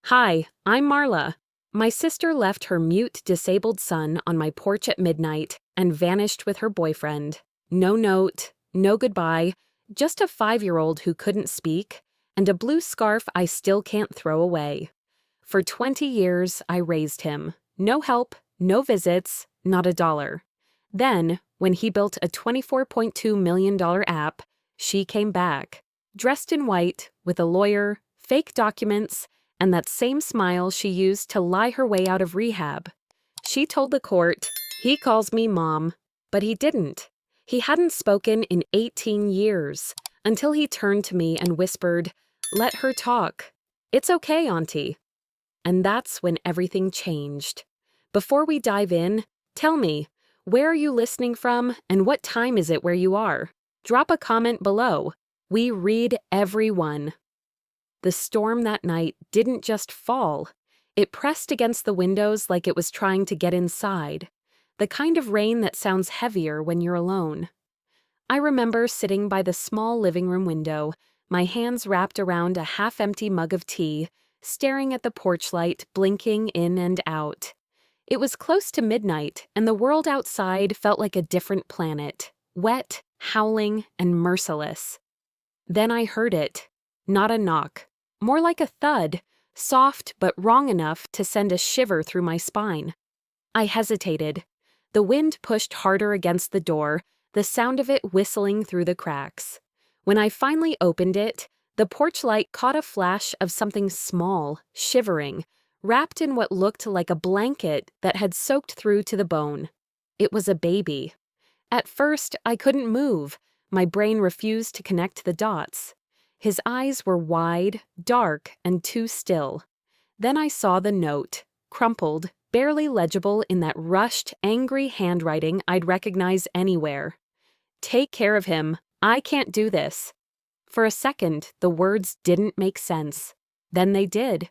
Hi, I'm Marla. My sister left her mute disabled son on my porch at midnight and vanished with her boyfriend. No note, no goodbye, just a 5-year-old who couldn't speak, and a blue scarf I still can't throw away. For 20 years, I raised him. No help, no visits, not a dollar. Then, when he built a $24.2 million app, she came back, dressed in white, with a lawyer, fake documents, and that same smile she used to lie her way out of rehab. She told the court, "He calls me Mom," but he didn't. He hadn't spoken in 18 years, until he turned to me and whispered, "Let her talk. It's okay, Auntie." And that's when everything changed. Before we dive in, tell me, where are you listening from and what time is it where you are? Drop a comment below. We read every one. The storm that night didn't just fall. It pressed against the windows like it was trying to get inside. The kind of rain that sounds heavier when you're alone. I remember sitting by the small living room window, my hands wrapped around a half-empty mug of tea, staring at the porch light blinking in and out. It was close to midnight, and the world outside felt like a different planet, wet, howling, and merciless. Then I heard it. Not a knock. More like a thud, soft but wrong enough to send a shiver through my spine. I hesitated. The wind pushed harder against the door, the sound of it whistling through the cracks. When I finally opened it, the porch light caught a flash of something small, shivering, wrapped in what looked like a blanket that had soaked through to the bone. It was a baby. At first, I couldn't move. My brain refused to connect the dots. His eyes were wide, dark, and too still. Then I saw the note, crumpled, barely legible in that rushed, angry handwriting I'd recognize anywhere. "Take care of him. I can't do this." For a second, the words didn't make sense. Then they did.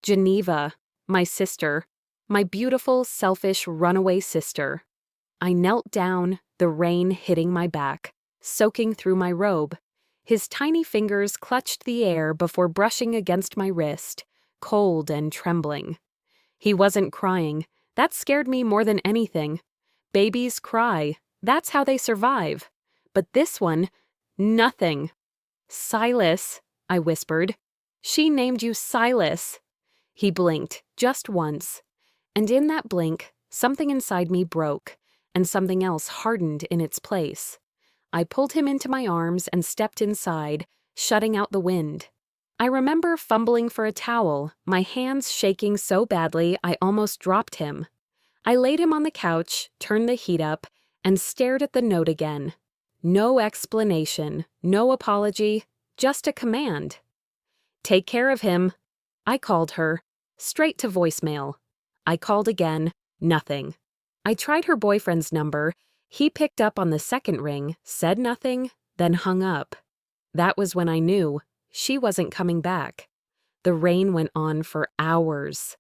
Geneva, my sister, my beautiful, selfish, runaway sister. I knelt down, the rain hitting my back, soaking through my robe. His tiny fingers clutched the air before brushing against my wrist, cold and trembling. He wasn't crying. That scared me more than anything. Babies cry. That's how they survive. But this one, nothing. "Silas," I whispered. "She named you Silas." He blinked, just once. And in that blink, something inside me broke, and something else hardened in its place. I pulled him into my arms and stepped inside, shutting out the wind. I remember fumbling for a towel, my hands shaking so badly I almost dropped him. I laid him on the couch, turned the heat up, and stared at the note again. No explanation, no apology, just a command. "Take care of him." I called her, straight to voicemail. I called again, nothing. I tried her boyfriend's number. He picked up on the second ring, said nothing, then hung up. That was when I knew she wasn't coming back. The rain went on for hours.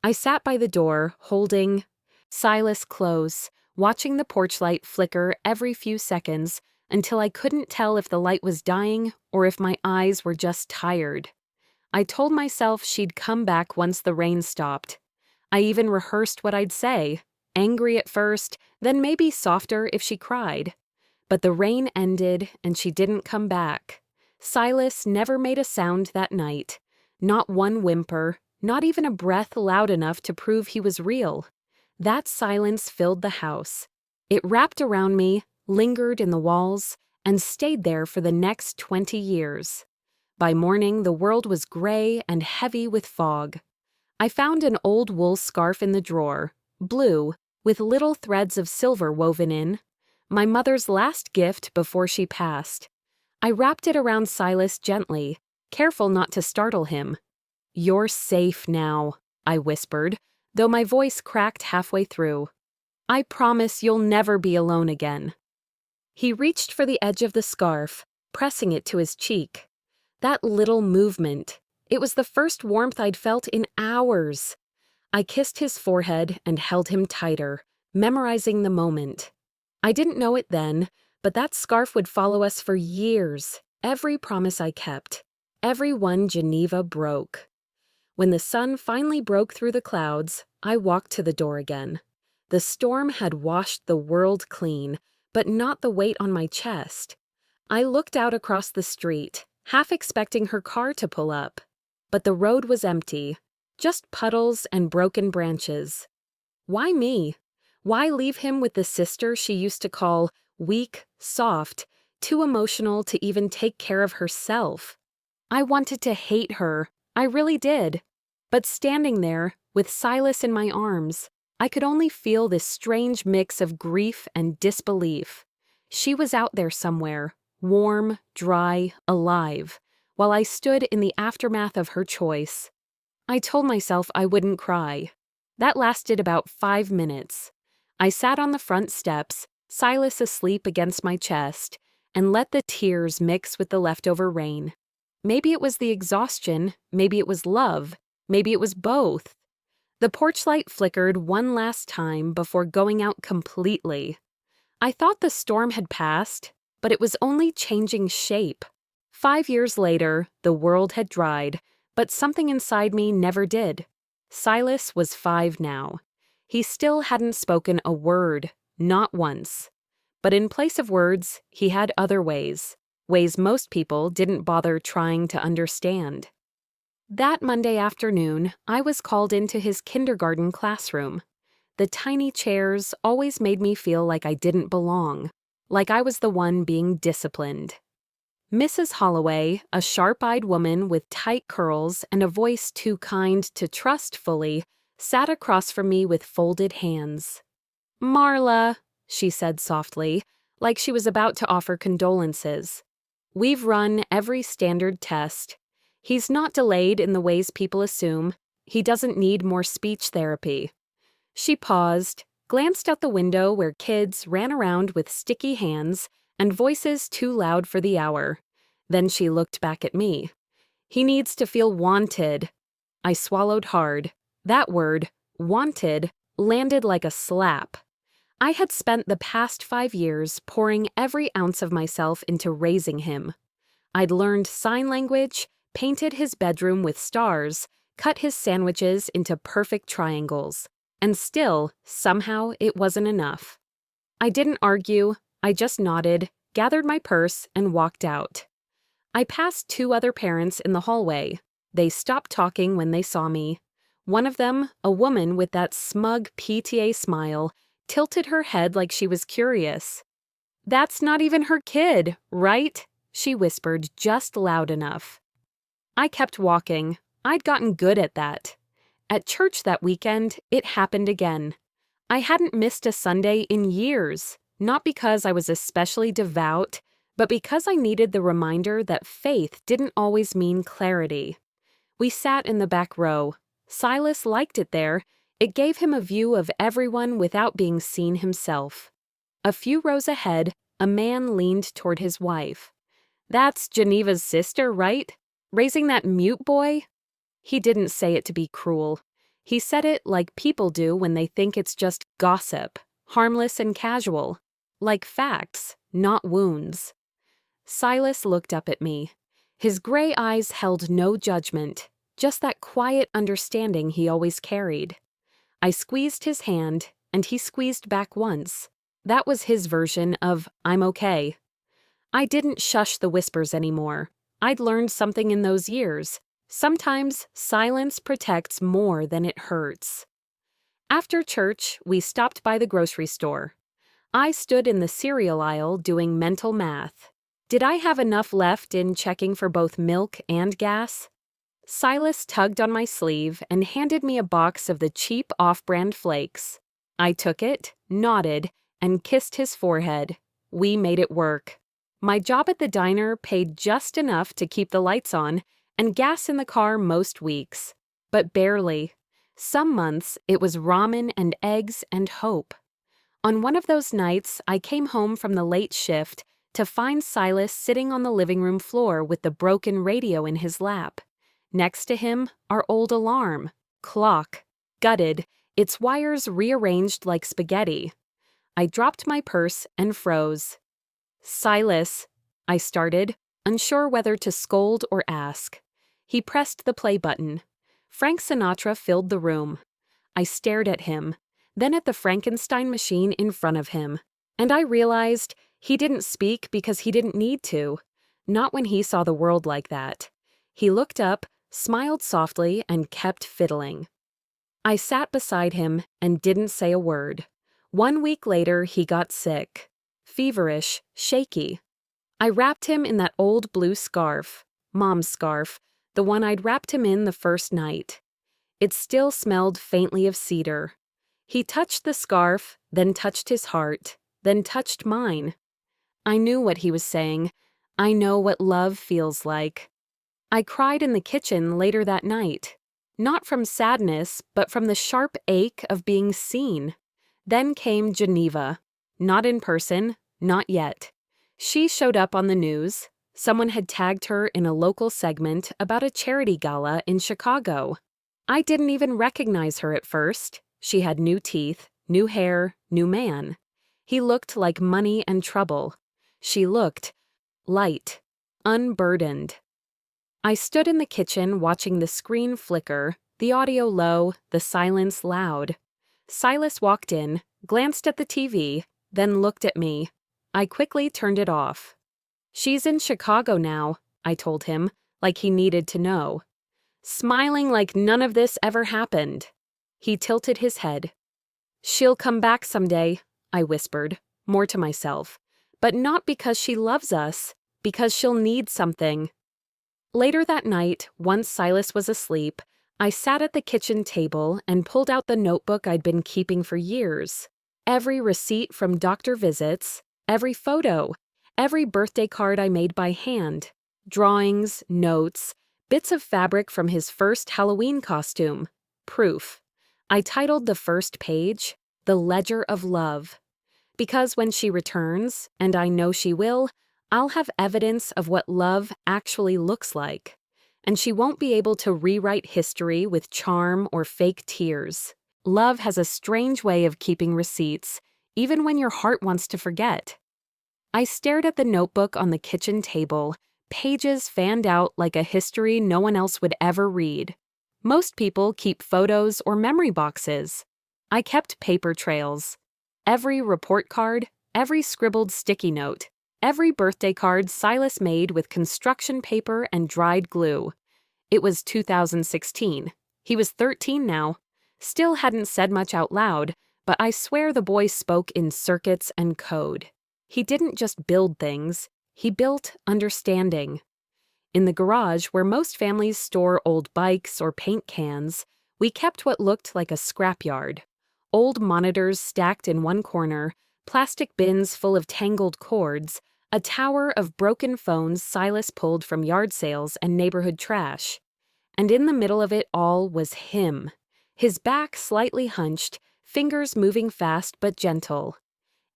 I sat by the door, holding Silas close, watching the porch light flicker every few seconds until I couldn't tell if the light was dying or if my eyes were just tired. I told myself she'd come back once the rain stopped. I even rehearsed what I'd say. Angry at first, then maybe softer if she cried. But the rain ended and she didn't come back. Silas never made a sound that night. Not one whimper, not even a breath loud enough to prove he was real. That silence filled the house. It wrapped around me, lingered in the walls, and stayed there for the next 20 years. By morning, the world was gray and heavy with fog. I found an old wool scarf in the drawer, blue, with little threads of silver woven in. My mother's last gift before she passed. I wrapped it around Silas gently, careful not to startle him. "You're safe now," I whispered, though my voice cracked halfway through. "I promise you'll never be alone again." He reached for the edge of the scarf, pressing it to his cheek. That little movement, it was the first warmth I'd felt in hours. I kissed his forehead and held him tighter, memorizing the moment. I didn't know it then, but that scarf would follow us for years. Every promise I kept, every one Geneva broke. When the sun finally broke through the clouds, I walked to the door again. The storm had washed the world clean, but not the weight on my chest. I looked out across the street, half expecting her car to pull up. But the road was empty, just puddles and broken branches. Why me? Why leave him with the sister she used to call weak, soft, too emotional to even take care of herself? I wanted to hate her. I really did. But standing there, with Silas in my arms, I could only feel this strange mix of grief and disbelief. She was out there somewhere, warm, dry, alive, while I stood in the aftermath of her choice. I told myself I wouldn't cry. That lasted about 5 minutes. I sat on the front steps, Silas asleep against my chest, and let the tears mix with the leftover rain. Maybe it was the exhaustion, maybe it was love, maybe it was both. The porch light flickered one last time before going out completely. I thought the storm had passed, but it was only changing shape. 5 years later, the world had dried, but something inside me never did. Silas was 5 now. He still hadn't spoken a word, not once. But in place of words, he had other ways most people didn't bother trying to understand. That Monday afternoon, I was called into his kindergarten classroom. The tiny chairs always made me feel like I didn't belong, like I was the one being disciplined. Mrs. Holloway, a sharp-eyed woman with tight curls and a voice too kind to trust fully, sat across from me with folded hands. "Marla," she said softly, like she was about to offer condolences. "We've run every standard test. He's not delayed in the ways people assume. He doesn't need more speech therapy." She paused, glanced out the window where kids ran around with sticky hands and voices too loud for the hour. Then she looked back at me. "He needs to feel wanted." I swallowed hard. That word, wanted, landed like a slap. I had spent the past 5 years pouring every ounce of myself into raising him. I'd learned sign language, painted his bedroom with stars, cut his sandwiches into perfect triangles. And still, somehow, it wasn't enough. I didn't argue, I just nodded, gathered my purse, and walked out. I passed 2 other parents in the hallway. They stopped talking when they saw me. One of them, a woman with that smug PTA smile, tilted her head like she was curious. "That's not even her kid, right?" she whispered just loud enough. I kept walking. I'd gotten good at that. At church that weekend, it happened again. I hadn't missed a Sunday in years, not because I was especially devout, but because I needed the reminder that faith didn't always mean clarity. We sat in the back row. Silas liked it there. It gave him a view of everyone without being seen himself. A few rows ahead, a man leaned toward his wife. "That's Geneva's sister, right? Raising that mute boy?" He didn't say it to be cruel. He said it like people do when they think it's just gossip, harmless and casual, like facts, not wounds. Silas looked up at me. His gray eyes held no judgment, just that quiet understanding he always carried. I squeezed his hand, and he squeezed back once. That was his version of "I'm okay." I didn't shush the whispers anymore. I'd learned something in those years. Sometimes silence protects more than it hurts. After church, we stopped by the grocery store. I stood in the cereal aisle doing mental math. Did I have enough left in checking for both milk and gas? Silas tugged on my sleeve and handed me a box of the cheap off-brand flakes. I took it, nodded, and kissed his forehead. We made it work. My job at the diner paid just enough to keep the lights on and gas in the car most weeks, but barely. Some months it was ramen and eggs and hope. On one of those nights, I came home from the late shift to find Silas sitting on the living room floor with the broken radio in his lap. Next to him, our old alarm, clock, gutted, its wires rearranged like spaghetti. I dropped my purse and froze. "Silas," I started, unsure whether to scold or ask. He pressed the play button. Frank Sinatra filled the room. I stared at him, then at the Frankenstein machine in front of him, and I realized he didn't speak because he didn't need to. Not when he saw the world like that. He looked up, smiled softly, and kept fiddling. I sat beside him and didn't say a word. 1 week later, he got sick. Feverish, shaky. I wrapped him in that old blue scarf, Mom's scarf, the one I'd wrapped him in the first night. It still smelled faintly of cedar. He touched the scarf, then touched his heart, then touched mine. I knew what he was saying. I know what love feels like. I cried in the kitchen later that night. Not from sadness, but from the sharp ache of being seen. Then came Geneva. Not in person, not yet. She showed up on the news. Someone had tagged her in a local segment about a charity gala in Chicago. I didn't even recognize her at first. She had new teeth, new hair, new man. He looked like money and trouble. She looked light, unburdened. I stood in the kitchen watching the screen flicker, the audio low, the silence loud. Silas walked in, glanced at the TV, then looked at me. I quickly turned it off. "She's in Chicago now," I told him, like he needed to know. Smiling like none of this ever happened. He tilted his head. "She'll come back someday," I whispered, more to myself. "But not because she loves us, because she'll need something." Later that night, once Silas was asleep, I sat at the kitchen table and pulled out the notebook I'd been keeping for years. Every receipt from doctor visits, every photo, every birthday card I made by hand, drawings, notes, bits of fabric from his first Halloween costume. Proof. I titled the first page, "The Ledger of Love." Because when she returns, and I know she will, I'll have evidence of what love actually looks like. And she won't be able to rewrite history with charm or fake tears. Love has a strange way of keeping receipts, even when your heart wants to forget. I stared at the notebook on the kitchen table, pages fanned out like a history no one else would ever read. Most people keep photos or memory boxes. I kept paper trails. Every report card, every scribbled sticky note, every birthday card Silas made with construction paper and dried glue. It was 2016. He was 13 now. Still hadn't said much out loud, but I swear the boy spoke in circuits and code. He didn't just build things, he built understanding. In the garage, where most families store old bikes or paint cans, we kept what looked like a scrapyard. Old monitors stacked in one corner, plastic bins full of tangled cords, a tower of broken phones Silas pulled from yard sales and neighborhood trash. And in the middle of it all was him. His back slightly hunched, fingers moving fast but gentle.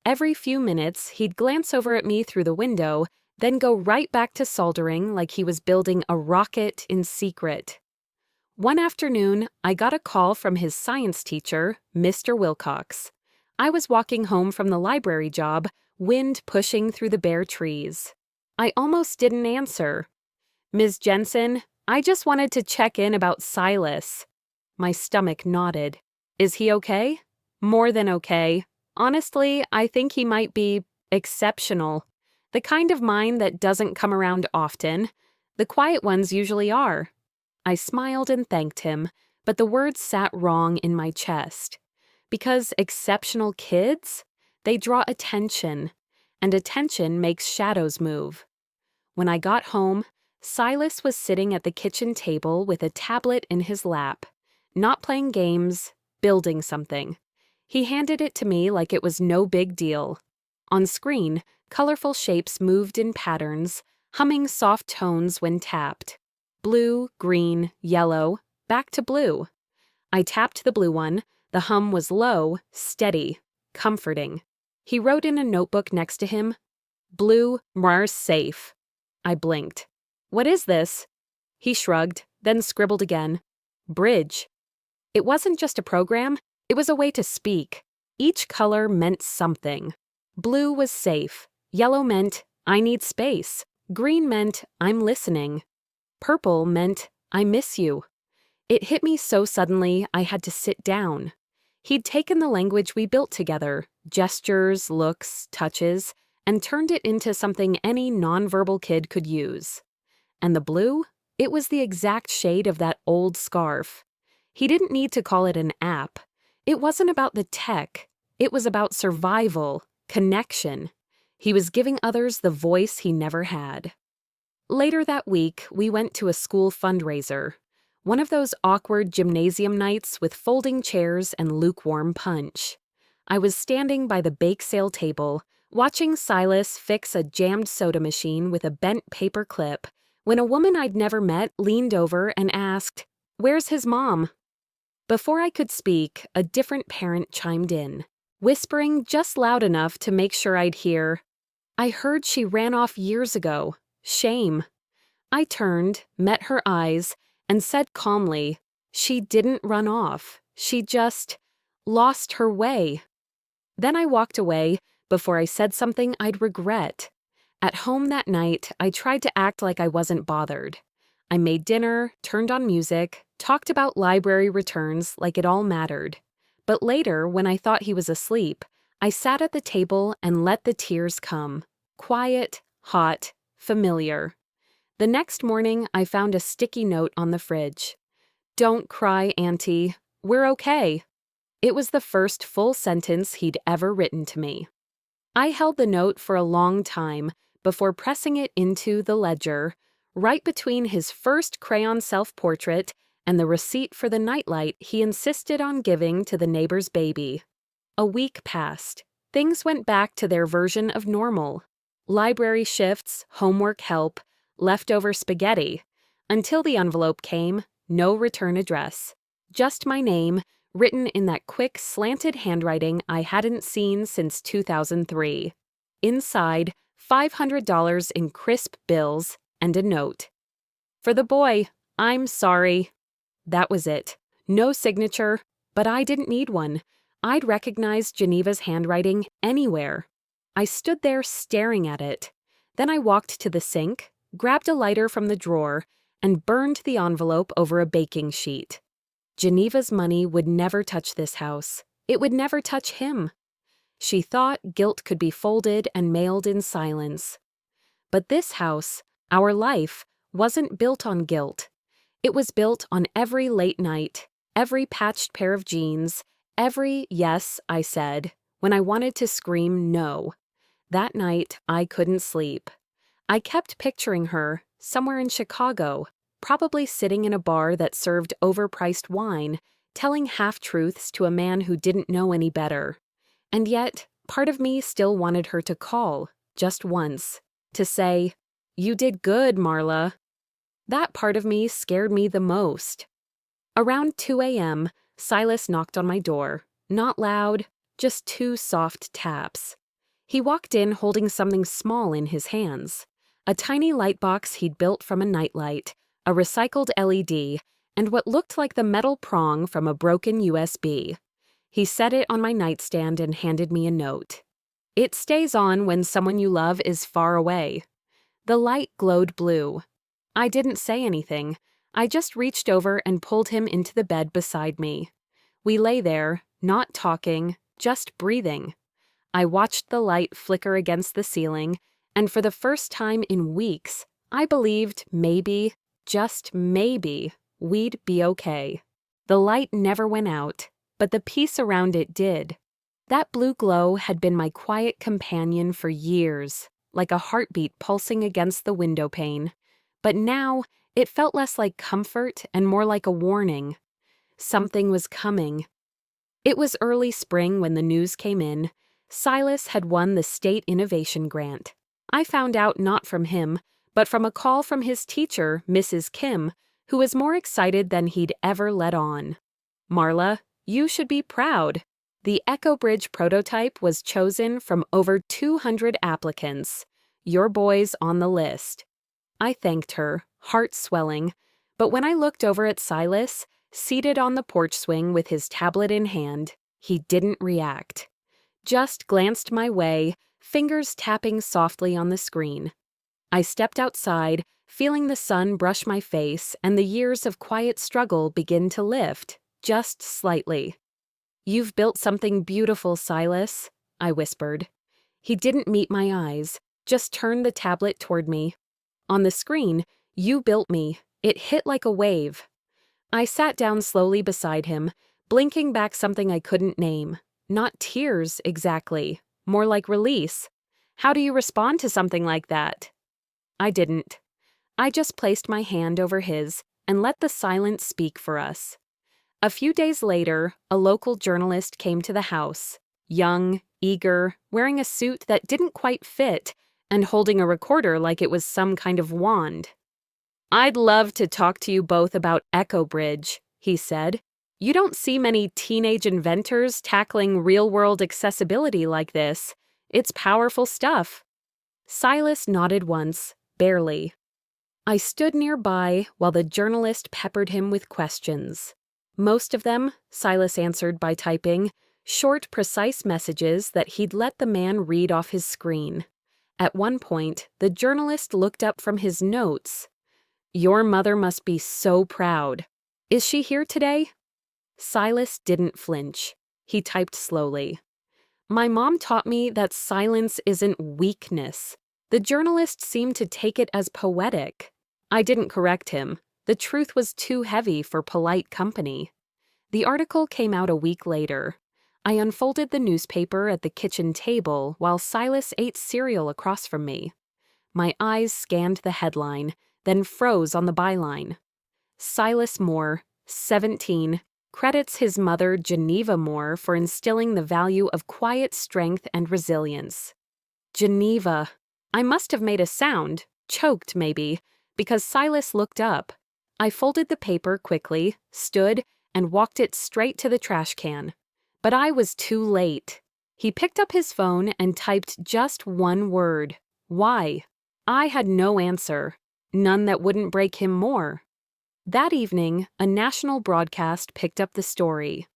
Every few minutes, he'd glance over at me through the window, then go right back to soldering like he was building a rocket in secret. One afternoon, I got a call from his science teacher, Mr. Wilcox. I was walking home from the library job, wind pushing through the bare trees. I almost didn't answer. "Ms. Jensen, I just wanted to check in about Silas." My stomach nodded. "Is he okay?" "More than okay. Honestly, I think he might be exceptional. The kind of mind that doesn't come around often. The quiet ones usually are." I smiled and thanked him, but the words sat wrong in my chest. Because exceptional kids? They draw attention, and attention makes shadows move. When I got home, Silas was sitting at the kitchen table with a tablet in his lap, not playing games, building something. He handed it to me like it was no big deal. On screen, colorful shapes moved in patterns, humming soft tones when tapped. Blue, green, yellow, back to blue. I tapped the blue one. The hum was low, steady, comforting. He wrote in a notebook next to him, "Blue, Mars safe." I blinked. "What is this?" He shrugged, then scribbled again. "Bridge." It wasn't just a program, it was a way to speak. Each color meant something. Blue was safe. Yellow meant, I need space. Green meant, I'm listening. Purple meant, I miss you. It hit me so suddenly I had to sit down. He'd taken the language we built together, gestures, looks, touches, and turned it into something any nonverbal kid could use. And the blue? It was the exact shade of that old scarf. He didn't need to call it an app. It wasn't about the tech. It was about survival, connection. He was giving others the voice he never had. Later that week, we went to a school fundraiser. One of those awkward gymnasium nights with folding chairs and lukewarm punch. I was standing by the bake sale table, watching Silas fix a jammed soda machine with a bent paper clip, when a woman I'd never met leaned over and asked, "Where's his mom?" Before I could speak, a different parent chimed in, whispering just loud enough to make sure I'd hear, "I heard she ran off years ago. Shame." I turned, met her eyes, and said calmly, "She didn't run off. She just lost her way." Then I walked away before I said something I'd regret. At home that night, I tried to act like I wasn't bothered. I made dinner, turned on music, talked about library returns like it all mattered. But later, when I thought he was asleep, I sat at the table and let the tears come. Quiet, hot, familiar. The next morning, I found a sticky note on the fridge. "Don't cry, Auntie. We're okay." It was the first full sentence he'd ever written to me. I held the note for a long time before pressing it into the ledger, right between his first crayon self-portrait and the receipt for the nightlight he insisted on giving to the neighbor's baby. A week passed. Things went back to their version of normal. Library shifts, homework help, leftover spaghetti. Until the envelope came, no return address. Just my name, written in that quick, slanted handwriting I hadn't seen since 2003. Inside, $500 in crisp bills and a note. "For the boy, I'm sorry." That was it. No signature, but I didn't need one. I'd recognize Geneva's handwriting anywhere. I stood there staring at it. Then I walked to the sink, grabbed a lighter from the drawer, and burned the envelope over a baking sheet. Geneva's money would never touch this house. It would never touch him. She thought guilt could be folded and mailed in silence. But this house, our life, wasn't built on guilt. It was built on every late night, every patched pair of jeans, every "yes" I said when I wanted to scream no. That night, I couldn't sleep. I kept picturing her, somewhere in Chicago, probably sitting in a bar that served overpriced wine, telling half-truths to a man who didn't know any better. And yet, part of me still wanted her to call, just once, to say, "You did good, Marla." That part of me scared me the most. Around 2 a.m., Silas knocked on my door. Not loud, just 2 soft taps. He walked in holding something small in his hands. A tiny light box he'd built from a nightlight, a recycled LED, and what looked like the metal prong from a broken USB. He set it on my nightstand and handed me a note. "It stays on when someone you love is far away." The light glowed blue. I didn't say anything. I just reached over and pulled him into the bed beside me. We lay there, not talking, just breathing. I watched the light flicker against the ceiling, and for the first time in weeks, I believed maybe, just maybe, we'd be okay. The light never went out, but the peace around it did. That blue glow had been my quiet companion for years, like a heartbeat pulsing against the window pane. But now, it felt less like comfort and more like a warning. Something was coming. It was early spring when the news came in. Silas had won the state innovation grant. I found out not from him, but from a call from his teacher, Mrs. Kim, who was more excited than he'd ever let on. "Marla, you should be proud. The Echo Bridge prototype was chosen from over 200 applicants. Your boy's on the list." I thanked her, heart swelling, but when I looked over at Silas, seated on the porch swing with his tablet in hand, he didn't react. Just glanced my way, fingers tapping softly on the screen. I stepped outside, feeling the sun brush my face and the years of quiet struggle begin to lift, just slightly. "You've built something beautiful, Silas," I whispered. He didn't meet my eyes, just turned the tablet toward me. On the screen, "You built me." It hit like a wave. I sat down slowly beside him, blinking back something I couldn't name. Not tears, exactly. More like release. "How do you respond to something like that?" I didn't. I just placed my hand over his and let the silence speak for us. A few days later, a local journalist came to the house. Young, eager, wearing a suit that didn't quite fit, and holding a recorder like it was some kind of wand. "I'd love to talk to you both about Echo Bridge," he said. "You don't see many teenage inventors tackling real-world accessibility like this. It's powerful stuff." Silas nodded once, barely. I stood nearby while the journalist peppered him with questions. Most of them, Silas answered by typing, short, precise messages that he'd let the man read off his screen. At one point, the journalist looked up from his notes. "Your mother must be so proud. Is she here today?" Silas didn't flinch. He typed slowly. "My mom taught me that silence isn't weakness." The journalist seemed to take it as poetic. I didn't correct him. The truth was too heavy for polite company. The article came out a week later. I unfolded the newspaper at the kitchen table while Silas ate cereal across from me. My eyes scanned the headline, then froze on the byline. Silas Moore, 17, credits his mother Geneva Moore for instilling the value of quiet strength and resilience. Geneva. I must have made a sound, choked maybe, because Silas looked up. I folded the paper quickly, stood, and walked it straight to the trash can. But I was too late. He picked up his phone and typed just one word. "Why?" I had no answer. None that wouldn't break him more. That evening, a national broadcast picked up the story.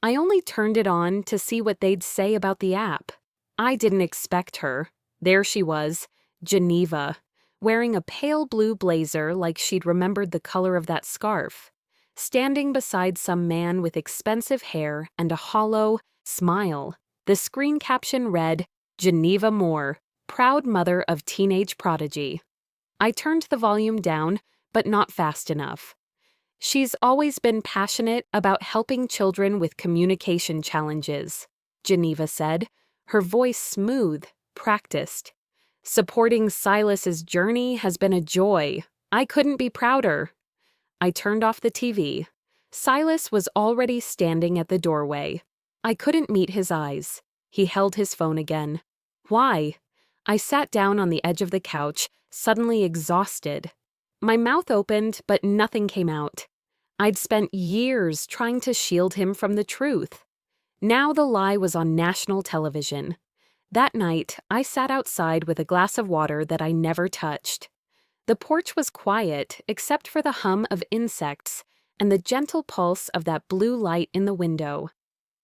I only turned it on to see what they'd say about the app. I didn't expect her. There she was, Geneva, wearing a pale blue blazer like she'd remembered the color of that scarf, standing beside some man with expensive hair and a hollow smile. The screen caption read, "Geneva Moore, proud mother of teenage prodigy." I turned the volume down, but not fast enough. "She's always been passionate about helping children with communication challenges," Geneva said, her voice smooth, practiced. "Supporting Silas's journey has been a joy. I couldn't be prouder." I turned off the TV. Silas was already standing at the doorway. I couldn't meet his eyes. He held his phone again. "Why?" I sat down on the edge of the couch, suddenly exhausted. My mouth opened, but nothing came out. I'd spent years trying to shield him from the truth. Now the lie was on national television. That night, I sat outside with a glass of water that I never touched. The porch was quiet, except for the hum of insects and the gentle pulse of that blue light in the window.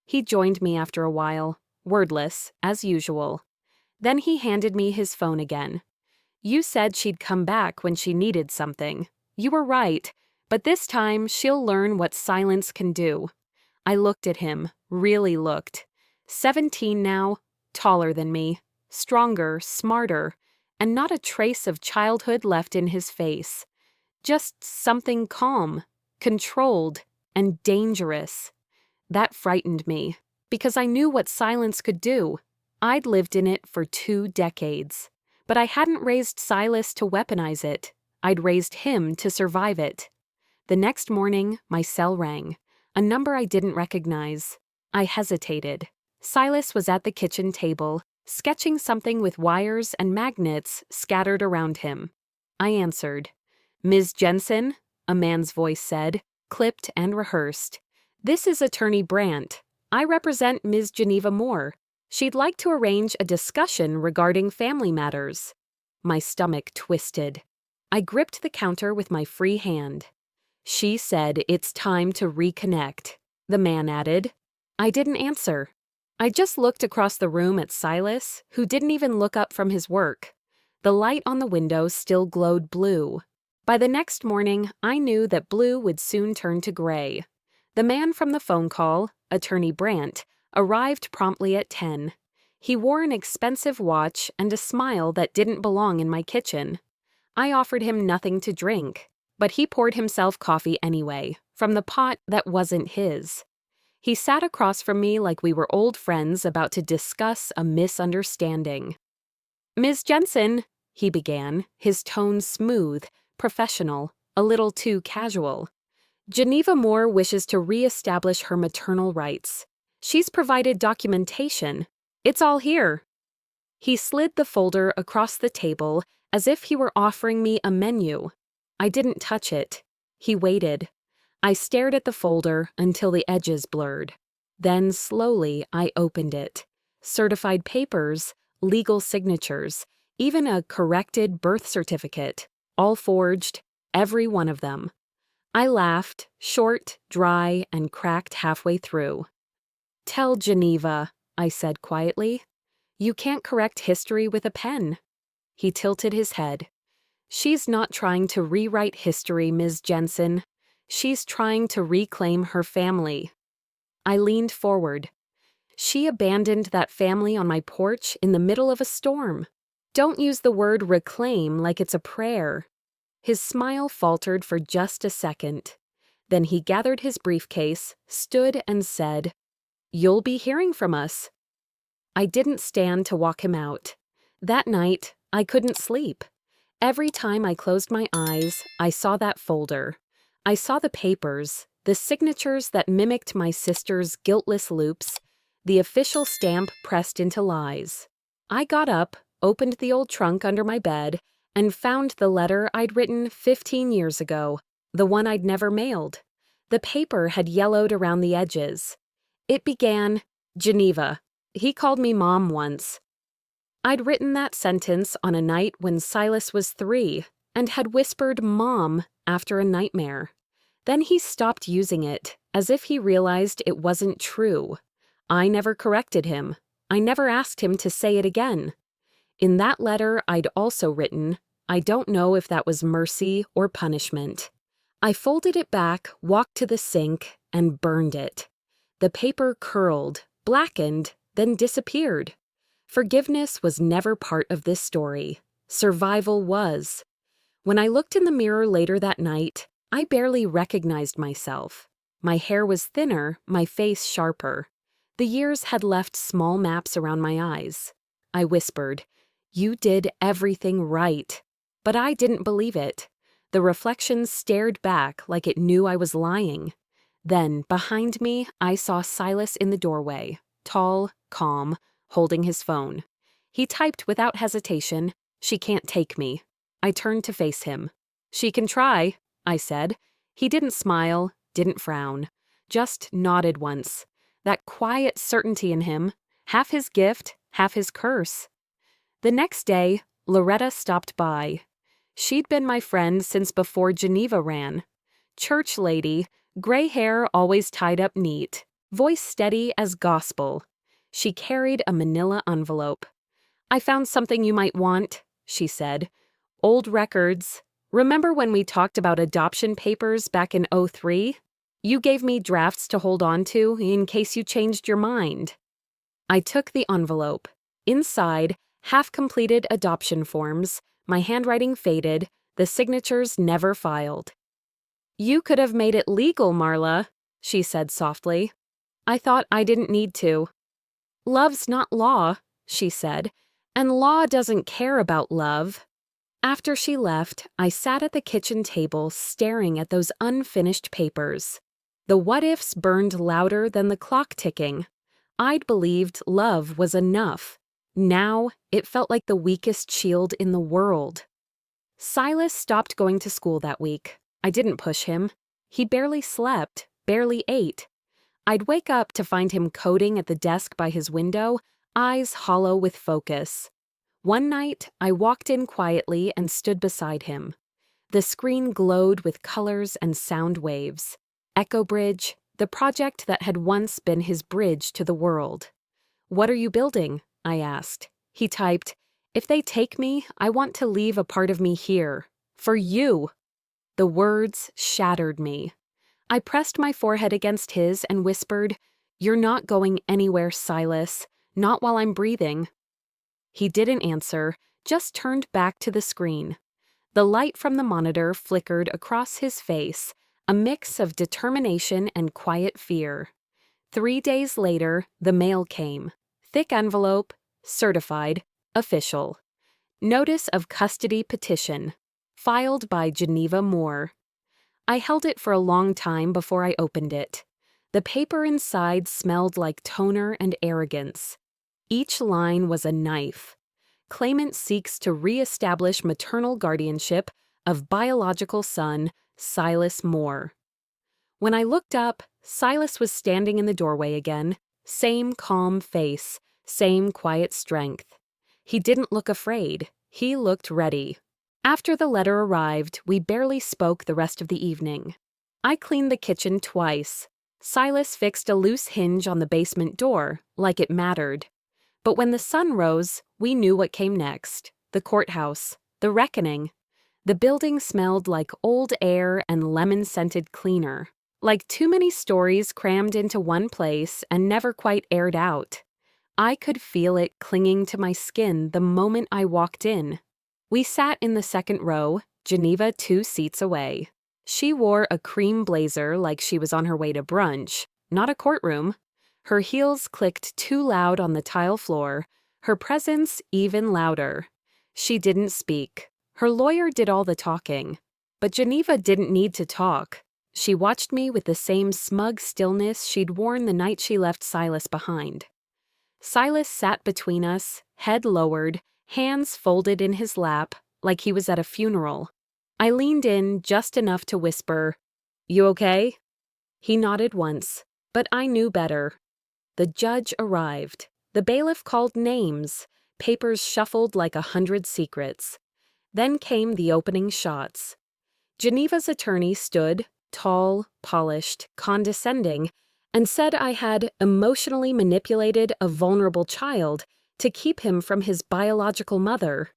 He joined me after a while, wordless, as usual. Then he handed me his phone again. "You said she'd come back when she needed something. You were right, but this time she'll learn what silence can do." I looked at him, really looked. 17 now, taller than me, stronger, smarter, and not a trace of childhood left in his face. Just something calm, controlled, and dangerous. That frightened me, because I knew what silence could do. I'd lived in it for 2 decades. But I hadn't raised Silas to weaponize it. I'd raised him to survive it. The next morning, my cell rang, a number I didn't recognize. I hesitated. Silas was at the kitchen table, sketching something with wires and magnets scattered around him. I answered. "Ms. Jensen," a man's voice said, clipped and rehearsed. "This is Attorney Brandt. I represent Ms. Geneva Moore. She'd like to arrange a discussion regarding family matters." My stomach twisted. I gripped the counter with my free hand. "She said it's time to reconnect," the man added. I didn't answer. I just looked across the room at Silas, who didn't even look up from his work. The light on the window still glowed blue. By the next morning, I knew that blue would soon turn to gray. The man from the phone call, Attorney Brandt, arrived promptly at 10. He wore an expensive watch and a smile that didn't belong in my kitchen. I offered him nothing to drink, but he poured himself coffee anyway, from the pot that wasn't his. He sat across from me like we were old friends about to discuss a misunderstanding. "Ms. Jensen," he began, his tone smooth, professional, a little too casual. "Geneva Moore wishes to re-establish her maternal rights. She's provided documentation. It's all here." He slid the folder across the table as if he were offering me a menu. I didn't touch it. He waited. I stared at the folder until the edges blurred. Then slowly I opened it. Certified papers, legal signatures, even a corrected birth certificate, all forged, every one of them. I laughed, short, dry, and cracked halfway through. "Tell Geneva," I said quietly. "You can't correct history with a pen." He tilted his head. "She's not trying to rewrite history, Ms. Jensen. She's trying to reclaim her family." I leaned forward. "She abandoned that family on my porch in the middle of a storm. Don't use the word reclaim like it's a prayer." His smile faltered for just a second. Then he gathered his briefcase, stood, and said, "You'll be hearing from us." I didn't stand to walk him out. That night, I couldn't sleep. Every time I closed my eyes, I saw that folder. I saw the papers, the signatures that mimicked my sister's guiltless loops, the official stamp pressed into lies. I got up, opened the old trunk under my bed, and found the letter I'd written 15 years ago, the one I'd never mailed. The paper had yellowed around the edges. It began, "Geneva. He called me Mom once." I'd written that sentence on a night when Silas was 3 and had whispered "Mom" after a nightmare. Then he stopped using it, as if he realized it wasn't true. I never corrected him. I never asked him to say it again. In that letter I'd also written, I don't know if that was mercy or punishment. I folded it back, walked to the sink, and burned it. The paper curled, blackened, then disappeared. Forgiveness was never part of this story. Survival was. When I looked in the mirror later that night, I barely recognized myself. My hair was thinner, my face sharper. The years had left small maps around my eyes. I whispered, "You did everything right." But I didn't believe it. The reflection stared back like it knew I was lying. Then, behind me, I saw Silas in the doorway, tall, calm, holding his phone. He typed without hesitation, "She can't take me." I turned to face him. "She can try," I said. He didn't smile, didn't frown, just nodded once. That quiet certainty in him, half his gift, half his curse. The next day, Loretta stopped by. She'd been my friend since before Geneva ran. Church lady, gray hair always tied up neat, voice steady as gospel. She carried a manila envelope. "I found something you might want," she said. "Old records. Remember when we talked about adoption papers back in 2003? You gave me drafts to hold on to in case you changed your mind." I took the envelope. Inside, half-completed adoption forms, my handwriting faded, the signatures never filed. "You could have made it legal, Marla," she said softly. I thought I didn't need to. "Love's not law," she said, "and law doesn't care about love." After she left, I sat at the kitchen table staring at those unfinished papers. The what-ifs burned louder than the clock ticking. I'd believed love was enough. Now, it felt like the weakest shield in the world. Silas stopped going to school that week. I didn't push him. He barely slept, barely ate. I'd wake up to find him coding at the desk by his window, eyes hollow with focus. One night, I walked in quietly and stood beside him. The screen glowed with colors and sound waves. Echo Bridge, the project that had once been his bridge to the world. "What are you building?" I asked. He typed, "If they take me, I want to leave a part of me here. For you." The words shattered me. I pressed my forehead against his and whispered, "You're not going anywhere, Silas. Not while I'm breathing." He didn't answer, just turned back to the screen. The light from the monitor flickered across his face, a mix of determination and quiet fear. 3 days later, the mail came. Thick envelope, certified, official. Notice of custody petition, filed by Geneva Moore. I held it for a long time before I opened it. The paper inside smelled like toner and arrogance. Each line was a knife. Claimant seeks to re-establish maternal guardianship of biological son Silas Moore. When I looked up, Silas was standing in the doorway again, same calm face, same quiet strength. He didn't look afraid, he looked ready. After the letter arrived, we barely spoke the rest of the evening. I cleaned the kitchen twice. Silas fixed a loose hinge on the basement door, like it mattered. But when the sun rose, we knew what came next. The courthouse, the reckoning. The building smelled like old air and lemon-scented cleaner, like too many stories crammed into one place and never quite aired out. I could feel it clinging to my skin the moment I walked in. We sat in the second row, Geneva 2 seats away. She wore a cream blazer like she was on her way to brunch, not a courtroom. Her heels clicked too loud on the tile floor, her presence even louder. She didn't speak. Her lawyer did all the talking. But Geneva didn't need to talk. She watched me with the same smug stillness she'd worn the night she left Silas behind. Silas sat between us, head lowered, hands folded in his lap, like he was at a funeral. I leaned in just enough to whisper, "You okay?" He nodded once, but I knew better. The judge arrived. The bailiff called names. Papers shuffled like 100 secrets. Then came the opening shots. Geneva's attorney stood, tall, polished, condescending, and said I had emotionally manipulated a vulnerable child to keep him from his biological mother.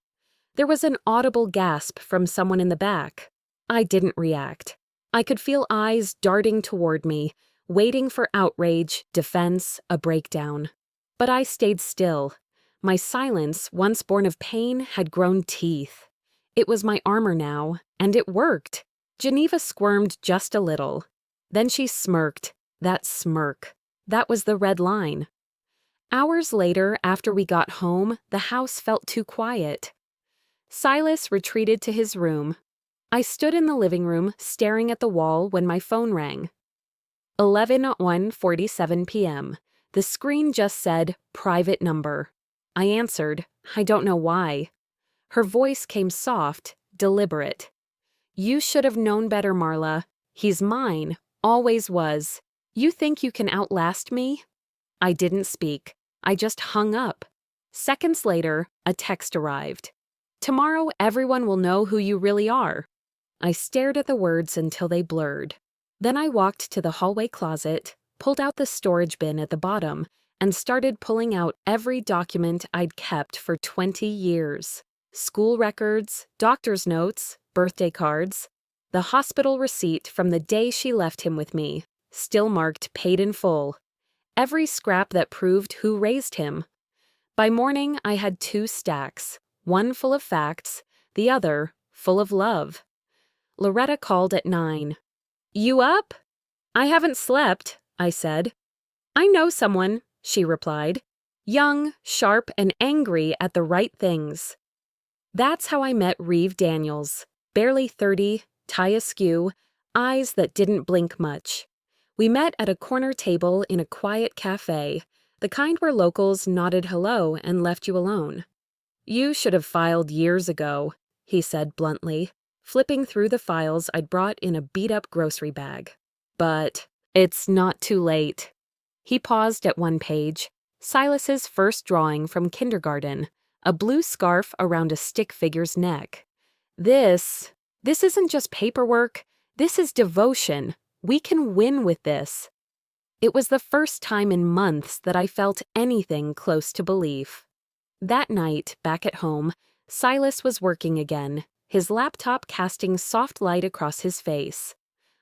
There was an audible gasp from someone in the back. I didn't react. I could feel eyes darting toward me, waiting for outrage, defense, a breakdown. But I stayed still. My silence, once born of pain, had grown teeth. It was my armor now, and it worked. Geneva squirmed just a little. Then she smirked. That smirk. That was the red line. Hours later, after we got home, the house felt too quiet. Silas retreated to his room. I stood in the living room, staring at the wall when my phone rang. 11:47 p.m. The screen just said, "Private number." I answered. I don't know why. Her voice came soft, deliberate. "You should have known better, Marla. He's mine, always was. You think you can outlast me?" I didn't speak. I just hung up. Seconds later, a text arrived. "Tomorrow everyone will know who you really are." I stared at the words until they blurred. Then I walked to the hallway closet, pulled out the storage bin at the bottom, and started pulling out every document I'd kept for 20 years. School records, doctor's notes, birthday cards, the hospital receipt from the day she left him with me, still marked paid in full. Every scrap that proved who raised him. By morning, I had 2 stacks, one full of facts, the other full of love. Loretta called at 9. "You up?" "I haven't slept," I said. "I know someone," she replied. Young, sharp, and angry at the right things. That's how I met Reeve Daniels, barely 30, tie askew, eyes that didn't blink much. We met at a corner table in a quiet cafe, the kind where locals nodded hello and left you alone. "You should have filed years ago," he said bluntly, flipping through the files I'd brought in a beat-up grocery bag. "But it's not too late." He paused at one page, Silas's first drawing from kindergarten, a blue scarf around a stick figure's neck. This isn't just paperwork. This is devotion. We can win with this." It was the first time in months that I felt anything close to belief. That night, back at home, Silas was working again, his laptop casting soft light across his face.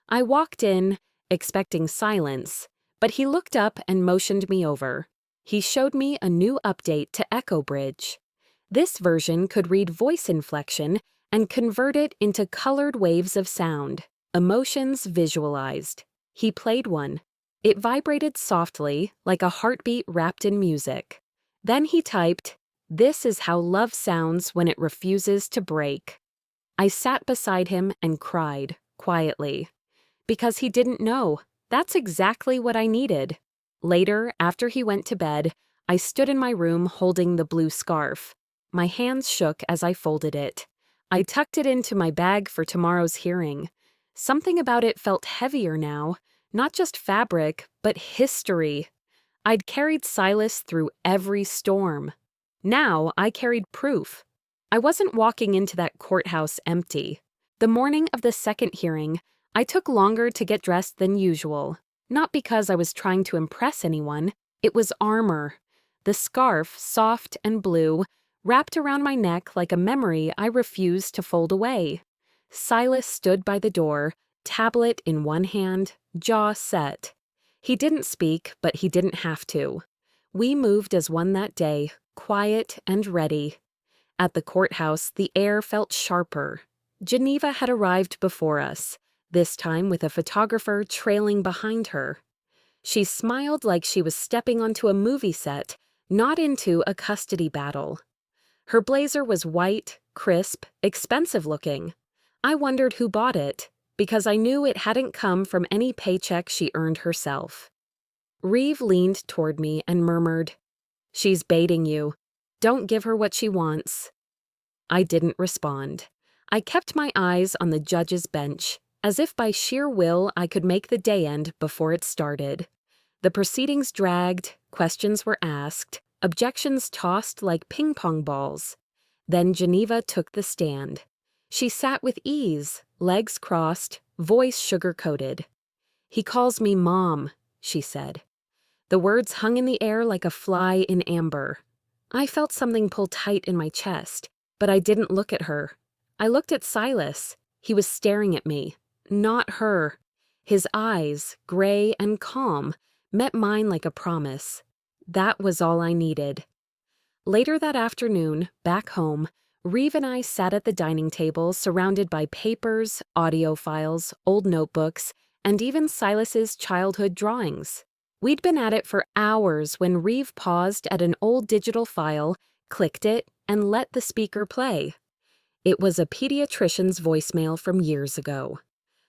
I walked in, expecting silence, but he looked up and motioned me over. He showed me a new update to Echo Bridge. This version could read voice inflection and convert it into colored waves of sound, emotions visualized. He played one. It vibrated softly, like a heartbeat wrapped in music. Then he typed, "This is how love sounds when it refuses to break." I sat beside him and cried, quietly. Because he didn't know. That's exactly what I needed. Later, after he went to bed, I stood in my room holding the blue scarf. My hands shook as I folded it. I tucked it into my bag for tomorrow's hearing. Something about it felt heavier now, not just fabric, but history. I'd carried Silas through every storm. Now I carried proof. I wasn't walking into that courthouse empty. The morning of the second hearing, I took longer to get dressed than usual. Not because I was trying to impress anyone. It was armor. The scarf, soft and blue, wrapped around my neck like a memory I refused to fold away. Silas stood by the door, tablet in one hand, jaw set. He didn't speak, but he didn't have to. We moved as one that day, quiet and ready. At the courthouse, the air felt sharper. Geneva had arrived before us, this time with a photographer trailing behind her. She smiled like she was stepping onto a movie set, not into a custody battle. Her blazer was white, crisp, expensive looking. I wondered who bought it, because I knew it hadn't come from any paycheck she earned herself. Reeve leaned toward me and murmured, "She's baiting you. Don't give her what she wants." I didn't respond. I kept my eyes on the judge's bench, as if by sheer will I could make the day end before it started. The proceedings dragged, questions were asked, objections tossed like ping-pong balls. Then Geneva took the stand. She sat with ease, legs crossed, voice sugar-coated. "He calls me Mom," she said. The words hung in the air like a fly in amber. I felt something pull tight in my chest, but I didn't look at her. I looked at Silas. He was staring at me, not her. His eyes, gray and calm, met mine like a promise. That was all I needed. Later that afternoon, back home, Reeve and I sat at the dining table surrounded by papers, audio files, old notebooks, and even Silas's childhood drawings. We'd been at it for hours when Reeve paused at an old digital file, clicked it, and let the speaker play. It was a pediatrician's voicemail from years ago.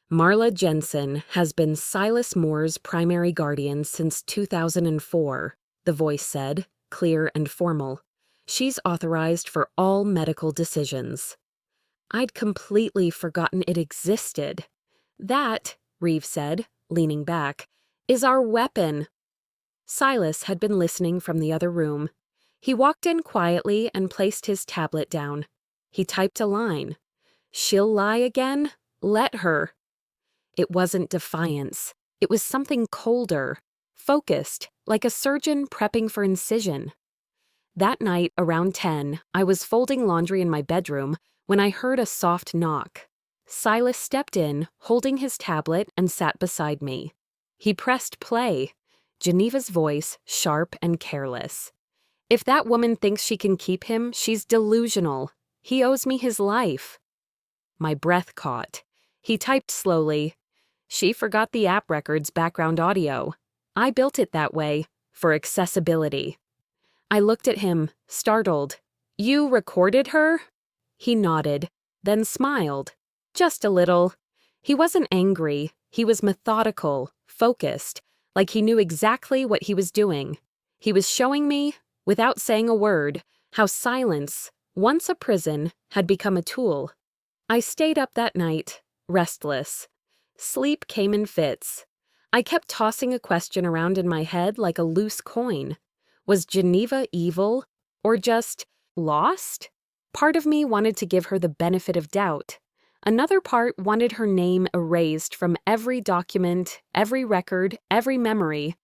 "Marla Jensen has been Silas Moore's primary guardian since 2004, the voice said, clear and formal. "She's authorized for all medical decisions." I'd completely forgotten it existed. "That," Reeve said, leaning back, "is our weapon." Silas had been listening from the other room. He walked in quietly and placed his tablet down. He typed a line. "She'll lie again? Let her." It wasn't defiance. It was something colder, focused, like a surgeon prepping for incision. That night, around 10, I was folding laundry in my bedroom when I heard a soft knock. Silas stepped in, holding his tablet, and sat beside me. He pressed play. Geneva's voice, sharp and careless. "If that woman thinks she can keep him, she's delusional. He owes me his life." My breath caught. He typed slowly. "She forgot the app record's background audio. I built it that way, for accessibility." I looked at him, startled. "You recorded her?" He nodded, then smiled. Just a little. He wasn't angry. He was methodical, focused, like he knew exactly what he was doing. He was showing me, without saying a word, how silence, once a prison, had become a tool. I stayed up that night, restless. Sleep came in fits. I kept tossing a question around in my head like a loose coin. Was Geneva evil, or just lost? Part of me wanted to give her the benefit of doubt. Another part wanted her name erased from every document, every record, every memory.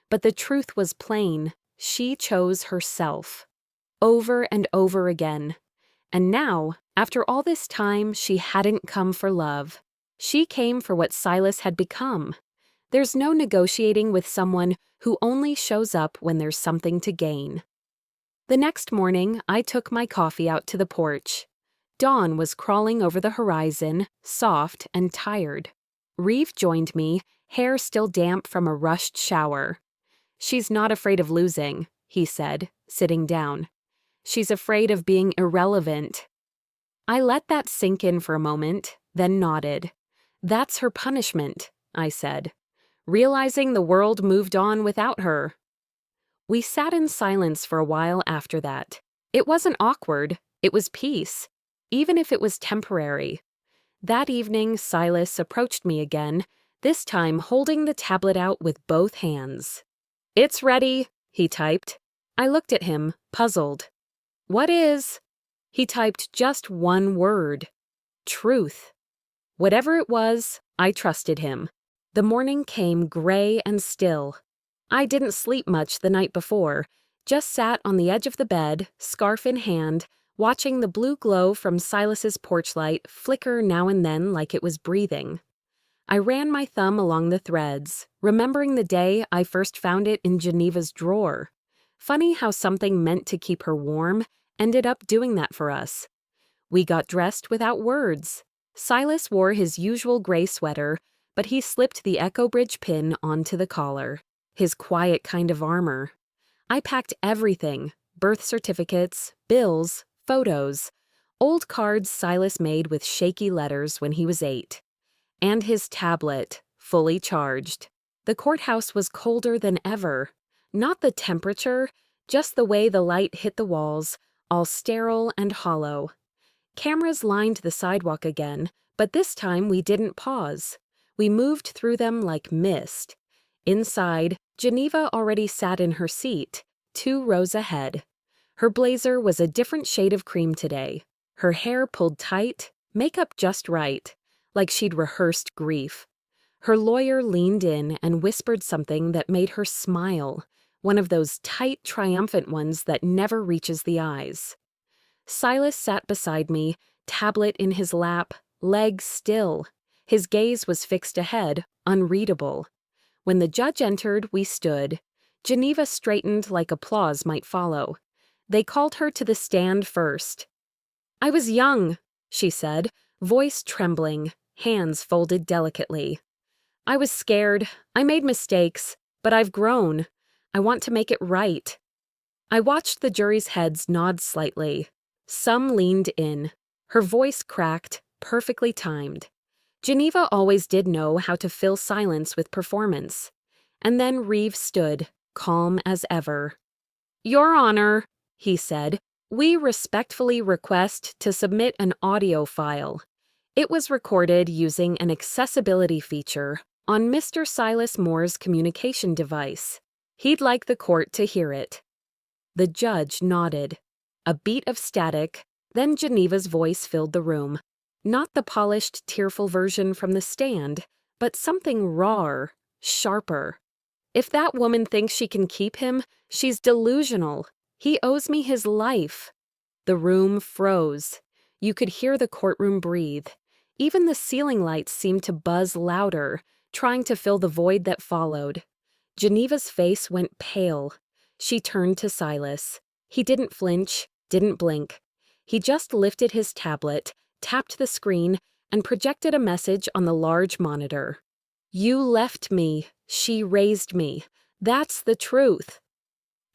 But the truth was plain. She chose herself. Over and over again. And now, after all this time, she hadn't come for love. She came for what Silas had become. There's no negotiating with someone who only shows up when there's something to gain. The next morning, I took my coffee out to the porch. Dawn was crawling over the horizon, soft and tired. Reeve joined me, hair still damp from a rushed shower. "She's not afraid of losing," he said, sitting down. "She's afraid of being irrelevant." I let that sink in for a moment, then nodded. "That's her punishment," I said, "realizing the world moved on without her." We sat in silence for a while after that. It wasn't awkward, it was peace, even if it was temporary. That evening, Silas approached me again, this time holding the tablet out with both hands. "It's ready," he typed. I looked at him, puzzled. "What is?" He typed just one word. Truth. Whatever it was, I trusted him. The morning came gray and still. I didn't sleep much the night before, just sat on the edge of the bed, scarf in hand, watching the blue glow from Silas's porch light flicker now and then like it was breathing. I ran my thumb along the threads, remembering the day I first found it in Geneva's drawer. Funny how something meant to keep her warm ended up doing that for us. We got dressed without words. Silas wore his usual gray sweater, but he slipped the Echo Bridge pin onto the collar. His quiet kind of armor. I packed everything: birth certificates, bills, photos, old cards Silas made with shaky letters when he was 8. And his tablet, fully charged. The courthouse was colder than ever. Not the temperature, just the way the light hit the walls, all sterile and hollow. Cameras lined the sidewalk again, but this time we didn't pause. We moved through them like mist. Inside, Geneva already sat in her seat, 2 rows ahead. Her blazer was a different shade of cream today. Her hair pulled tight, makeup just right, like she'd rehearsed grief. Her lawyer leaned in and whispered something that made her smile, one of those tight, triumphant ones that never reaches the eyes. Silas sat beside me, tablet in his lap, legs still. His gaze was fixed ahead, unreadable. When the judge entered, we stood. Geneva straightened like applause might follow. They called her to the stand first. "I was young," she said, voice trembling, hands folded delicately. "I was scared. I made mistakes, but I've grown. I want to make it right." I watched the jury's heads nod slightly. Some leaned in. Her voice cracked, perfectly timed. Geneva always did know how to fill silence with performance. And then Reeve stood, calm as ever. "Your Honor," he said, "we respectfully request to submit an audio file. It was recorded using an accessibility feature on Mr. Silas Moore's communication device. He'd like the court to hear it." The judge nodded. A beat of static, then Geneva's voice filled the room. Not the polished, tearful version from the stand, but something rawer, sharper. "If that woman thinks she can keep him, she's delusional. He owes me his life." The room froze. You could hear the courtroom breathe. Even the ceiling lights seemed to buzz louder, trying to fill the void that followed. Geneva's face went pale. She turned to Silas. He didn't flinch, didn't blink. He just lifted his tablet, tapped the screen, and projected a message on the large monitor. "You left me. She raised me. That's the truth."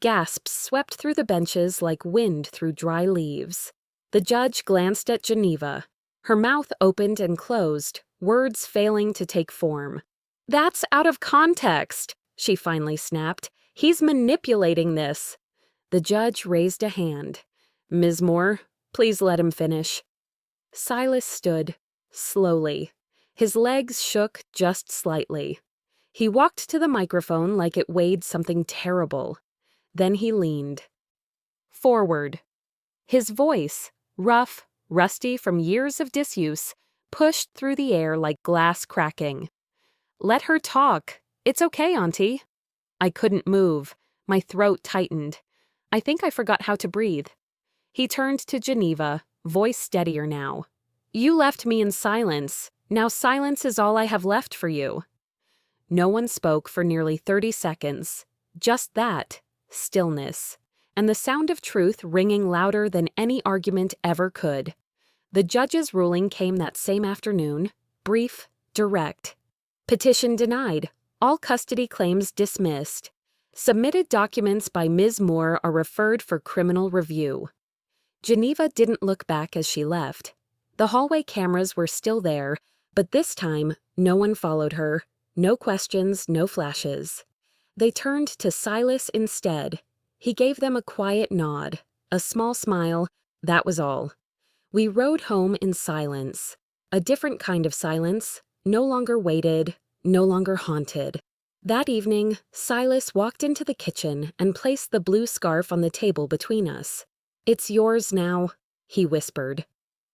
Gasps swept through the benches like wind through dry leaves. The judge glanced at Geneva. Her mouth opened and closed, words failing to take form. "That's out of context," she finally snapped. "He's manipulating this." The judge raised a hand. "Ms. Moore, please let him finish." Silas stood, slowly. His legs shook just slightly. He walked to the microphone like it weighed something terrible. Then he leaned forward. His voice, rough, rusty from years of disuse, pushed through the air like glass cracking. "Let her talk. It's okay, Auntie." I couldn't move. My throat tightened. I think I forgot how to breathe. He turned to Geneva, voice steadier now. "You left me in silence. Now silence is all I have left for you." No one spoke for nearly 30 seconds. Just that, stillness, and the sound of truth ringing louder than any argument ever could. The judge's ruling came that same afternoon, brief, direct. Petition denied. All custody claims dismissed. Submitted documents by Ms. Moore are referred for criminal review. Geneva didn't look back as she left. The hallway cameras were still there, but this time, no one followed her. No questions, no flashes. They turned to Silas instead. He gave them a quiet nod, a small smile, that was all. We rode home in silence. A different kind of silence, no longer weighted, no longer haunted. That evening, Silas walked into the kitchen and placed the blue scarf on the table between us. "It's yours now," he whispered.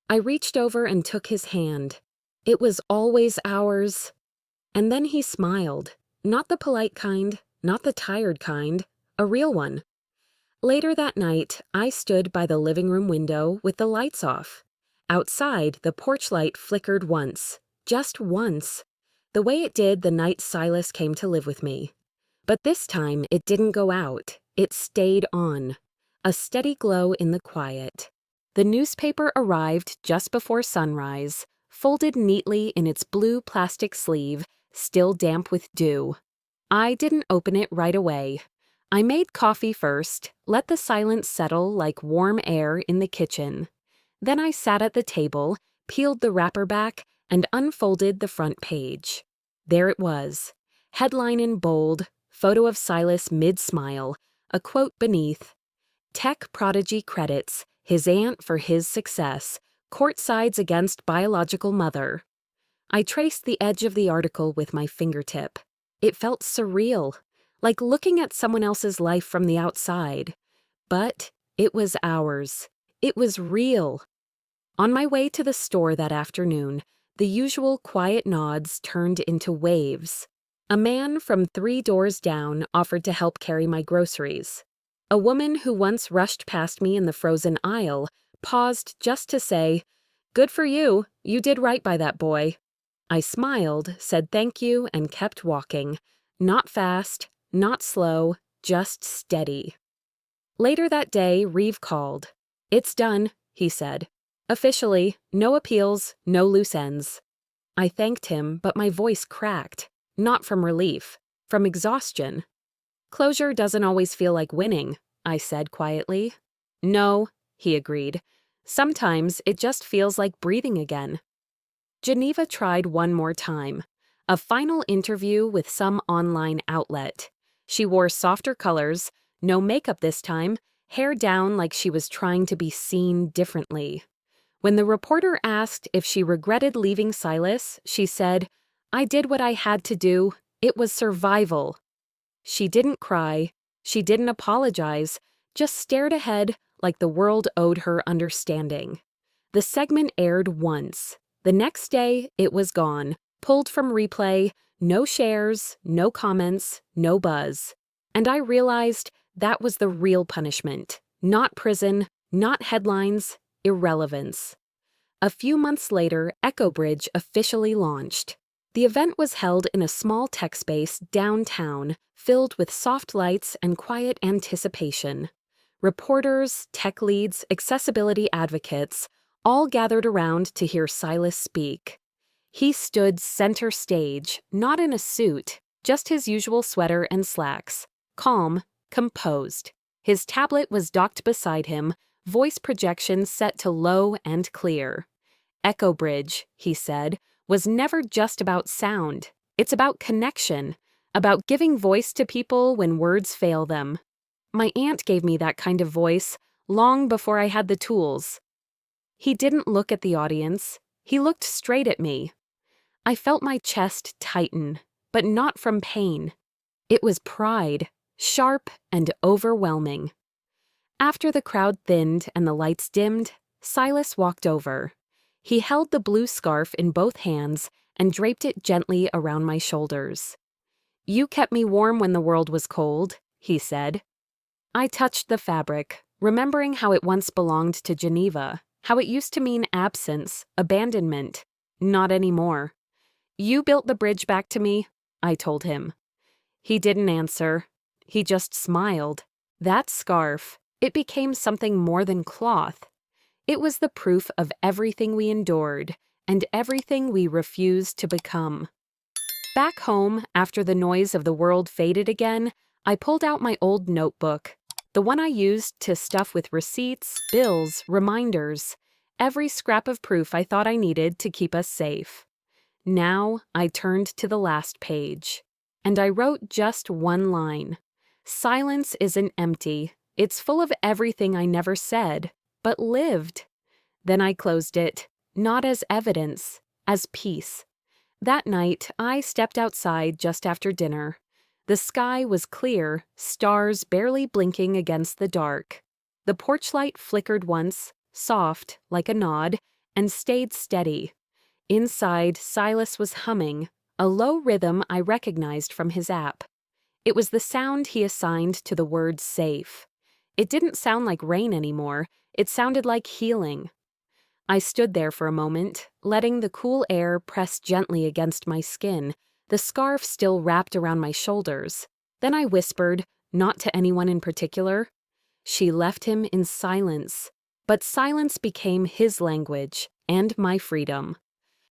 I reached over and took his hand. "It was always ours." And then he smiled. Not the polite kind, not the tired kind, a real one. Later that night, I stood by the living room window with the lights off. Outside, the porch light flickered once, just once, the way it did the night Silas came to live with me. But this time, it didn't go out. It stayed on. A steady glow in the quiet. The newspaper arrived just before sunrise, folded neatly in its blue plastic sleeve, still damp with dew. I didn't open it right away. I made coffee first, let the silence settle like warm air in the kitchen. Then I sat at the table, peeled the wrapper back, and unfolded the front page. There it was. Headline in bold, photo of Silas mid-smile, a quote beneath. "Tech prodigy credits his aunt for his success, court sides against biological mother." I traced the edge of the article with my fingertip. It felt surreal, like looking at someone else's life from the outside. But it was ours. It was real. On my way to the store that afternoon, the usual quiet nods turned into waves. A man from 3 doors down offered to help carry my groceries. A woman who once rushed past me in the frozen aisle paused just to say, "Good for you. You did right by that boy." I smiled, said thank you, and kept walking. Not fast, not slow, just steady. Later that day, Reeve called. "It's done," he said. "Officially, no appeals, no loose ends." I thanked him, but my voice cracked. Not from relief, from exhaustion. "Closure doesn't always feel like winning," I said quietly. "No," he agreed. "Sometimes it just feels like breathing again." Geneva tried one more time. A final interview with some online outlet. She wore softer colors, no makeup this time, hair down like she was trying to be seen differently. When the reporter asked if she regretted leaving Silas, she said, "I did what I had to do. It was survival." She didn't cry. She didn't apologize, just stared ahead like the world owed her understanding. The segment aired once. The next day, it was gone, pulled from replay, no shares, no comments, no buzz. And I realized that was the real punishment. Not prison, not headlines, irrelevance. A few months later, Echo Bridge officially launched. The event was held in a small tech space downtown, filled with soft lights and quiet anticipation. Reporters, tech leads, accessibility advocates, all gathered around to hear Silas speak. He stood center stage, not in a suit, just his usual sweater and slacks, calm, composed. His tablet was docked beside him, voice projection set to low and clear. "Echo Bridge," he said, "was never just about sound. It's about connection, about giving voice to people when words fail them. My aunt gave me that kind of voice long before I had the tools." He didn't look at the audience. He looked straight at me. I felt my chest tighten, but not from pain. It was pride, sharp and overwhelming. After the crowd thinned and the lights dimmed, Silas walked over. He held the blue scarf in both hands and draped it gently around my shoulders. "You kept me warm when the world was cold," he said. I touched the fabric, remembering how it once belonged to Geneva. How it used to mean absence, abandonment. Not anymore. "You built the bridge back to me," I told him. He didn't answer. He just smiled. That scarf, it became something more than cloth. It was the proof of everything we endured and everything we refused to become. Back home, after the noise of the world faded again, I pulled out my old notebook, the one I used to stuff with receipts, bills, reminders, every scrap of proof I thought I needed to keep us safe. Now I turned to the last page, and I wrote just one line. "Silence isn't empty. It's full of everything I never said, but lived." Then I closed it, not as evidence, as peace. That night, I stepped outside just after dinner. The sky was clear, stars barely blinking against the dark. The porch light flickered once, soft, like a nod, and stayed steady. Inside, Silas was humming, a low rhythm I recognized from his app. It was the sound he assigned to the word safe. It didn't sound like rain anymore. It sounded like healing. I stood there for a moment, letting the cool air press gently against my skin, the scarf still wrapped around my shoulders. Then I whispered, not to anyone in particular. She left him in silence, but silence became his language and my freedom.